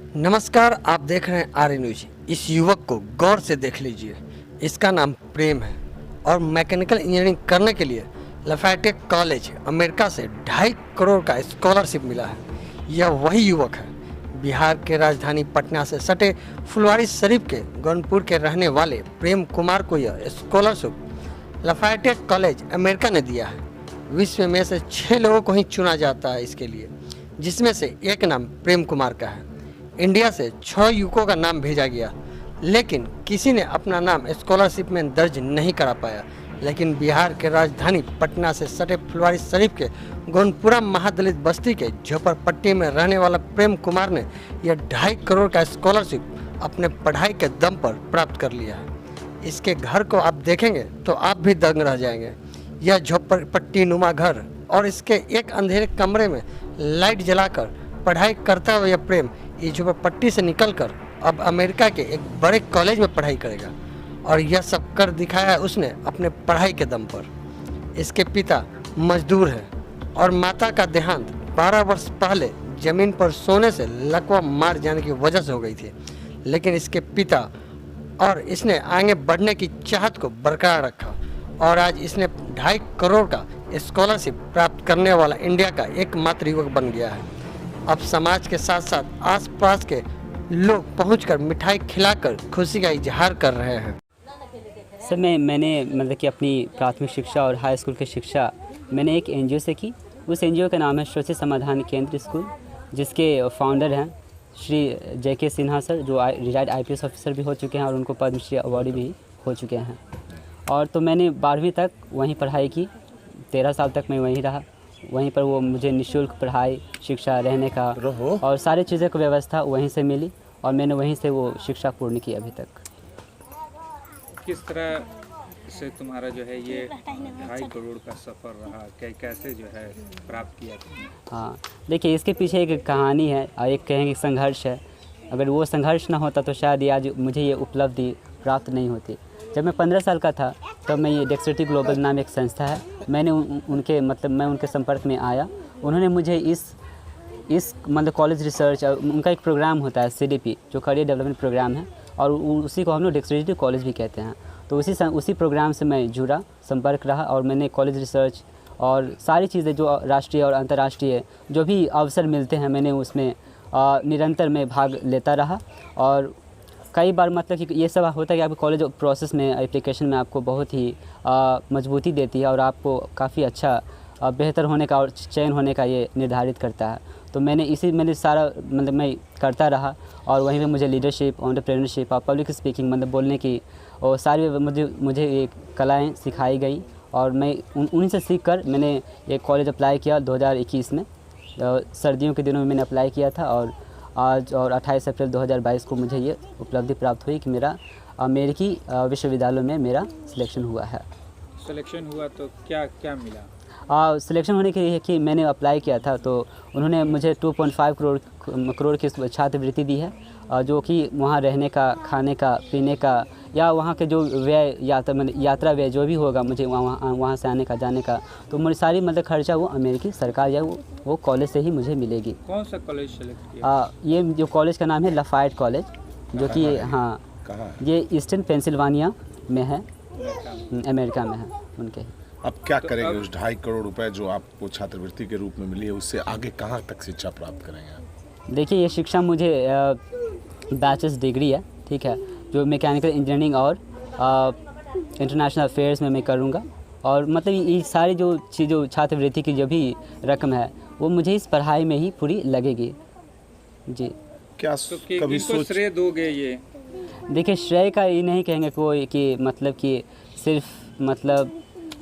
नमस्कार, आप देख रहे हैं आर्य न्यूज। इस युवक को गौर से देख लीजिए। इसका नाम प्रेम है और मैकेनिकल इंजीनियरिंग करने के लिए लफायटे कॉलेज अमेरिका से 2.5 करोड़ का स्कॉलरशिप मिला है। यह वही युवक है। बिहार के राजधानी पटना से सटे फुलवारी शरीफ के गौनपुर के रहने वाले प्रेम कुमार को यह स्कॉलरशिप लफायटे कॉलेज अमेरिका ने दिया है। विश्व में से 6 लोगों को ही चुना जाता है इसके लिए, जिसमें से एक नाम प्रेम कुमार का है। इंडिया से 6 युवकों का नाम भेजा गया, लेकिन किसी ने अपना नाम स्कॉलरशिप में दर्ज नहीं करा पाया। लेकिन बिहार के राजधानी पटना से सटे फुलवारी शरीफ के गोनपुरा महादलित बस्ती के झोपड़पट्टी में रहने वाला प्रेम कुमार ने यह 2.5 करोड़ का स्कॉलरशिप अपने पढ़ाई के दम पर प्राप्त कर लिया है। इसके घर को आप देखेंगे तो आप भी दंग रह जाएंगे। यह झोपड़पट्टी नुमा घर और इसके एक अंधेरे कमरे में लाइट जलाकर पढ़ाई करता हुआ यह प्रेम इस झोपड़पट्टी से निकलकर अब अमेरिका के एक बड़े कॉलेज में पढ़ाई करेगा। और यह सब कर दिखाया है उसने अपने पढ़ाई के दम पर। इसके पिता मजदूर हैं और माता का देहांत 12 वर्ष पहले जमीन पर सोने से लकवा मार जाने की वजह से हो गई थी। लेकिन इसके पिता और इसने आगे बढ़ने की चाहत को बरकरार रखा और आज इसने 2.5 करोड़ का स्कॉलरशिप प्राप्त करने वाला इंडिया का एकमात्र युवक बन गया है। अब समाज के साथ साथ आसपास के लोग पहुंचकर मिठाई खिलाकर खुशी का इजहार कर रहे हैं। सर मैंने मतलब कि अपनी प्राथमिक शिक्षा और हाई स्कूल की शिक्षा मैंने एक एनजीओ से की। उस एनजीओ का नाम है शोषित समाधान केंद्र स्कूल, जिसके फाउंडर हैं श्री JK सिन्हा सर, जो रिटायर्ड IPS ऑफिसर भी हो चुके हैं और उनको पद्मश्री अवार्ड भी हो चुके हैं। और तो मैंने 12वीं तक वहीं पढ़ाई की, 13 साल तक मैं वहीं रहा। वहीं पर वो मुझे निःशुल्क पढ़ाई, शिक्षा, रहने का और सारी चीज़ों की व्यवस्था वहीं से मिली और मैंने वहीं से वो शिक्षा पूर्ण की अभी तक। किस तरह से तुम्हारा जो है ये 2.5 करोड़ का सफ़र रहा, कैसे जो है प्राप्त किया तुमने? हाँ, देखिए इसके पीछे एक कहानी है और एक कहेंगे संघर्ष है। अगर वो संघर्ष ना होता तो शायद ये आज मुझे ये उपलब्धि प्राप्त नहीं होती। जब मैं 15 साल का था तब मैं ये डेक्सटरिटी ग्लोबल नाम एक संस्था है, मैंने मैं उनके संपर्क में आया। उन्होंने मुझे इस मतलब कॉलेज रिसर्च, उनका एक प्रोग्राम होता है CDP, जो करियर डेवलपमेंट प्रोग्राम है और उसी को हम लोग डेक्सटरिटी कॉलेज भी कहते हैं। तो उसी प्रोग्राम से मैं जुड़ा, संपर्क रहा और मैंने कॉलेज रिसर्च और सारी चीज़ें जो राष्ट्रीय और अंतर्राष्ट्रीय जो भी अवसर मिलते हैं मैंने उसमें निरंतर में भाग लेता रहा। और कई बार मतलब कि ये सब होता है कि आपके कॉलेज प्रोसेस में, एप्लीकेशन में आपको बहुत ही मजबूती देती है और आपको काफ़ी अच्छा बेहतर होने का और चयन होने का ये निर्धारित करता है। तो मैंने सारा मतलब मैं करता रहा और वहीं पे मुझे लीडरशिप, एंटरप्रेन्योरशिप और पब्लिक स्पीकिंग मतलब बोलने की और सारी मुझे ये कलाएँ सिखाई गई और मैं उन्हीं से सीख कर मैंने एक कॉलेज अप्लाई किया 2021 में। सर्दियों के दिनों में मैंने अप्लाई किया था और आज और 28 अप्रैल 2022 को मुझे ये उपलब्धि प्राप्त हुई कि मेरा अमेरिकी विश्वविद्यालय में मेरा सिलेक्शन हुआ है। सिलेक्शन हुआ तो क्या क्या मिला? सिलेक्शन होने के लिए कि मैंने अप्लाई किया था तो उन्होंने मुझे 2.5 करोड़ की छात्रवृत्ति दी है, जो कि वहाँ रहने का, खाने का, पीने का या वहाँ के जो व्यय यात्रा व्यय जो भी होगा मुझे वहाँ से आने का, जाने का, तो मेरी सारी मतलब खर्चा वो अमेरिकी सरकार या वो कॉलेज से ही मुझे मिलेगी। कौन सा कॉलेज सेलेक्ट किया? ये जो कॉलेज का नाम है लफायट कॉलेज, जो कि हाँ ये ईस्टर्न पेंसिल्वानिया में है, अमेरिका में है उनके। अब क्या करेंगे उस 2.5 करोड़ रुपए जो आपको छात्रवृत्ति के रूप में मिली है, उससे आगे कहाँ तक शिक्षा प्राप्त करेंगे आप? देखिए ये शिक्षा मुझे बैचलर्स डिग्री है, ठीक है, जो मैकेनिकल इंजीनियरिंग और इंटरनेशनल अफेयर्स में मैं करूँगा। और मतलब ये सारी जो चीज़ों छात्रवृत्ति की जो भी रकम है वो मुझे इस पढ़ाई में ही पूरी लगेगी जी। क्या तो कभी सोच श्रेय दोगे ये? देखिए श्रेय का ये नहीं कहेंगे कोई कि मतलब कि सिर्फ मतलब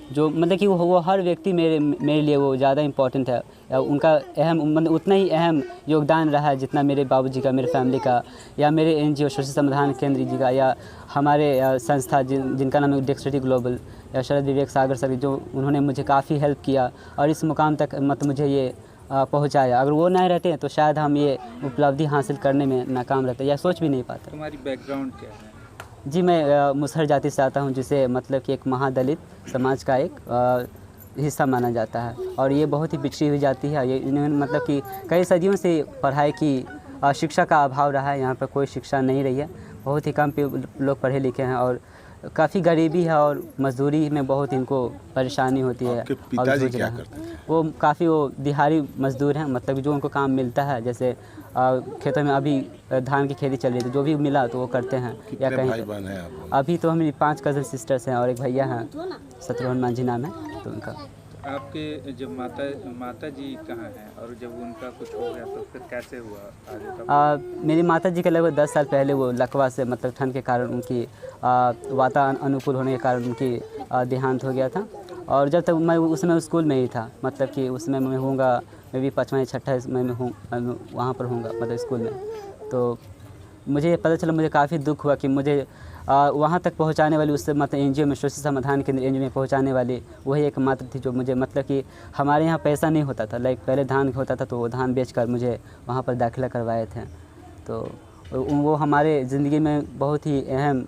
जो मतलब कि वो हर व्यक्ति मेरे लिए वो ज़्यादा इम्पोर्टेंट है। उनका अहम मतलब उतना ही अहम योगदान रहा है जितना मेरे बाबूजी का, मेरे फैमिली का या मेरे NGO शोषित समाधान केंद्र जी का या हमारे संस्था जिनका नाम है डेक्सटरिटी ग्लोबल या शरद विवेक सागर सर, जो उन्होंने मुझे काफ़ी हेल्प किया और इस मुकाम तक मतलब मुझे ये पहुँचाया। अगर वो नहीं रहते तो शायद हम ये उपलब्धि हासिल करने में नाकाम रहते या सोच भी नहीं पाते। तुम्हारी बैकग्राउंड क्या है? जी मैं मुसहर जाति से आता हूँ, जिसे मतलब कि एक महादलित समाज का एक हिस्सा माना जाता है और ये बहुत ही पिछड़ी हुई जाती है। ये इन्होंने मतलब कि कई सदियों से पढ़ाई की शिक्षा का अभाव रहा है। यहाँ पर कोई शिक्षा नहीं रही है, बहुत ही कम लोग पढ़े लिखे हैं और काफ़ी गरीबी है और मजदूरी में बहुत इनको परेशानी होती है। आपके और पिताजी जूझ क्या रहे हैं। करते थे? वो काफ़ी वो दिहाड़ी मजदूर हैं, मतलब जो उनको काम मिलता है, जैसे खेतों में अभी धान की खेती चल रही थी, जो भी मिला तो वो करते हैं। या कितने भाई कहीं बहन हैं आप? अभी तो हमारी 5 कज़न सिस्टर्स हैं और एक भैया हैं, शत्रुघ्न मांझी नाम है तो उनका। आपके जब माता जी कहाँ हैं और जब उनका कुछ हो गया तो फिर कैसे हुआ आगे का? मेरी माता जी के लगभग 10 साल पहले वो लकवा से, मतलब ठंड के कारण उनकी वातावरण अनुकूल होने के कारण उनकी देहांत हो गया था। और जब तक मैं उसमें स्कूल में ही था, मतलब कि उसमें मैं होऊंगा, मैं भी 5वां या 6ठा में हूँ, वहाँ पर होऊंगा मतलब स्कूल में। तो मुझे पता चला, मुझे काफ़ी दुख हुआ कि मुझे वहाँ तक पहुँचाने वाली, उससे मतलब एनजीओ में, शोषित समाधान केंद्र एनजीओ में पहुँचाने वाली वही एक मात्र थी जो मुझे, मतलब कि हमारे यहाँ पैसा नहीं होता था, लाइक पहले धान होता था तो वो धान बेचकर मुझे वहाँ पर दाखिला करवाए थे। तो वो हमारे ज़िंदगी में बहुत ही अहम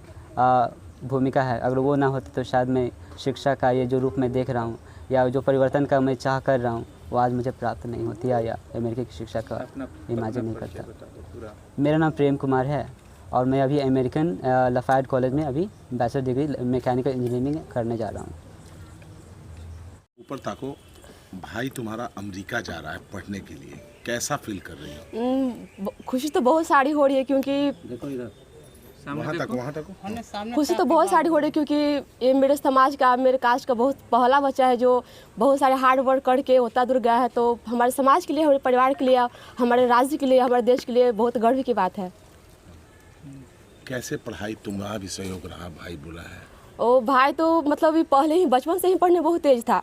भूमिका है। अगर वो ना होती तो शायद मैं शिक्षा का ये जो रूप में देख रहा हूँ या जो परिवर्तन का मैं चाह कर रहा हूँ वो आज मुझे प्राप्त नहीं होती या अमेरिका की शिक्षा का इमेजिन नहीं करता। पूरा मेरा नाम प्रेम कुमार है और मैं अभी अमेरिकन लफायड कॉलेज में अभी बैचलर डिग्री मैकेनिकल इंजीनियरिंग करने जा रहा हूँ। ऊपर ताको, भाई तुम्हारा अमेरिका जा रहा है पढ़ने के लिए, कैसा फील कर रही हो? खुशी तो बहुत सारी हो रही है क्योंकि देखो इधर वहाँ तक खुशी तो बहुत सारी हो रही है क्योंकि ये मेरे समाज का, मेरे कास्ट का बहुत पहला बच्चा है जो बहुत सारे हार्ड वर्क करके उतना दूर गया है। तो हमारे समाज के लिए, हमारे परिवार के लिए, हमारे राज्य के लिए, हमारे देश के लिए बहुत गर्व की बात है। कैसे पढ़ाई, तुम्हारा भी सहयोग रहा, भाई बोला है? ओ भाई तो मतलब ये पहले ही बचपन से ही पढ़ने बहुत तेज था।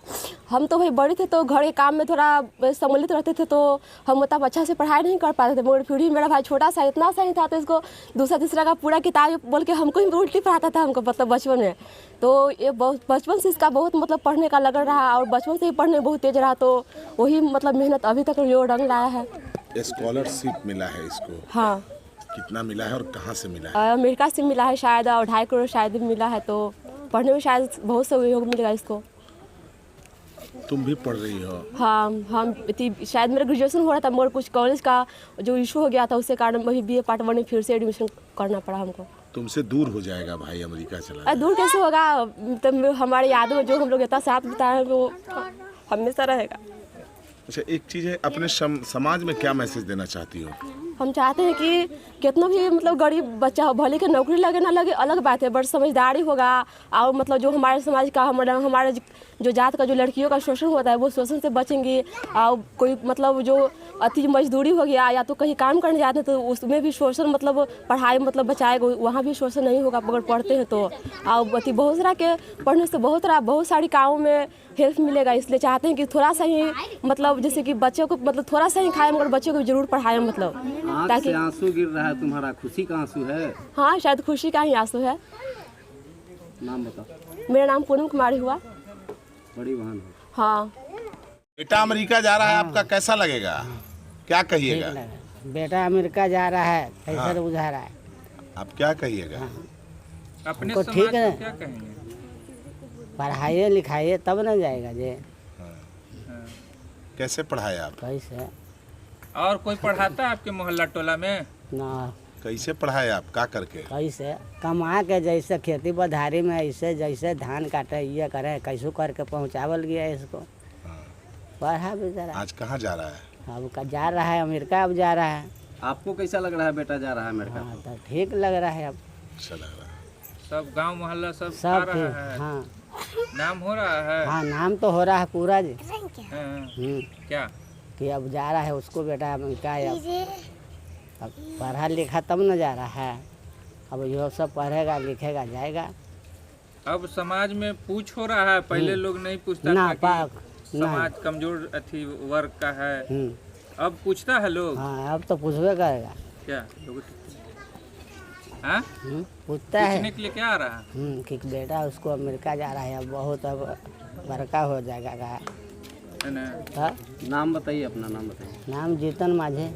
हम तो भाई बड़े थे तो घर के काम में थोड़ा सम्मिलित रहते थे तो हम मतलब अच्छा से पढ़ाई नहीं कर पाते थे। मगर फिर भी मेरा भाई छोटा सा, इतना सा ही था तो इसको दूसरा तीसरा का पूरा किताब बोल के हमको ही उल्टी पढ़ाता था हमको, मतलब बचपन में। तो ये बहुत बचपन से इसका बहुत मतलब पढ़ने का लगन रहा और बचपन से ही पढ़ने बहुत तेज रहा। तो वही मतलब मेहनत अभी तक जो रंग लाया है। स्कॉलरशिप मिला है इसको? हाँ। कितना मिला है और कहाँ से मिला है? अमेरिका से मिला है शायद, और 2.5 करोड़ शायद मिला है। तो पढ़ने में शायद बहुत सहयोग मिलेगा इसको। तुम भी पढ़ रही हो? हाँ, हम शायद मेरा ग्रेजुएशन हो रहा था मगर कुछ कॉलेज का जो इशू हो गया था उसके कारण वही BA पार्ट 1 में फिर से एडमिशन करना पड़ा हमको। तुमसे दूर हो जाएगा भाई अमेरिका चला दूर कैसे होगा, तो हमारे यादों में जो हम लोग इतना साथ बिताए वो हमेशा रहेगा। अच्छा, एक चीज़ है, अपने समाज में क्या मैसेज देना चाहती हो? हम चाहते हैं कि कितना भी मतलब गरीब बच्चा हो, भले के नौकरी लगे ना लगे अलग बात है, बट समझदारी होगा और मतलब जो हमारे समाज का, हमारे जो जात का जो लड़कियों का शोषण होता है वो शोषण से बचेंगे। और कोई मतलब जो अति मजदूरी हो गया या तो कहीं काम करने जाते हैं तो उसमें भी शोषण मतलब पढ़ाई मतलब बचाएगा, वहाँ भी शोषण नहीं होगा अगर पढ़ते हैं तो। और अति बहुत सारा के पढ़ने से बहुत सारी कामों में हेल्प मिलेगा। इसलिए चाहते हैं कि थोड़ा सा ही मतलब जैसे कि बच्चों को मतलब थोड़ा सा ही खाए मगर बच्चों को जरूर पढ़ाएं, मतलब ताकि आंसू गिर रहा है, तुम्हारा खुशी का आंसू है? हाँ, शायद खुशी का ही आंसू है। नाम बताओ। मेरा नाम पूनम कुमारी हुआ। बड़ी बहन हो। हाँ। बेटा अमेरिका जा रहा है, आपका कैसा लगेगा, क्या कहिएगा? बेटा अमेरिका जा रहा है, कैसा तो बुझा रहा है? आप क्या कहिएगा? अपने तो समाज ठीक है। को क्या कहेंगे? पढ़ाइए लिखाइए तब ना जाएगा जे। कैसे पढ़ाए आप? कैसे और कोई पढ़ाता है आपके मोहल्ला टोला में? ना, कैसे पढ़ाए आप, क्या करके? कैसे कमा के, जैसे खेती बधारी में ऐसे जैसे धान काटे ये करे, कैसे करके पहुँचावल गया इसको। पढ़ा बेचारा। आज कहाँ जा रहा है? अब जा रहा है अमेरिका, अब जा रहा है। आपको कैसा लग रहा है बेटा जा रहा है अमेरिका? हाँ, तो ठीक लग रहा है अब। अच्छा लग रहा है। सब गांव मोहल्ला सब आ सब रहा ठीक। है? हाँ नाम हो रहा है? हाँ, नाम तो हो रहा है पूरा जी। हाँ, क्या? कि अब जा रहा है उसको बेटा अमेरिका। अब पढ़ा लिखा तब न जा रहा है, अब जो सब पढ़ेगा लिखेगा जाएगा। अब समाज में पूछ हो रहा है, पहले लोग नहीं पूछता ना, था कि समाज कमजोर अथी वर्ग का है, अब पूछता है लोग। हाँ, अब तो पूछबे करेगा। क्या लोग हाँ? पूछता है पूछने के लिए क्या आ रहा है? कि बेटा उसको अमेरिका जा रहा है, अब बहुत अब बड़का हो जाएगा। है ना? हाँ? नाम बताइए, अपना नाम बताइए। नाम जीतन माझे।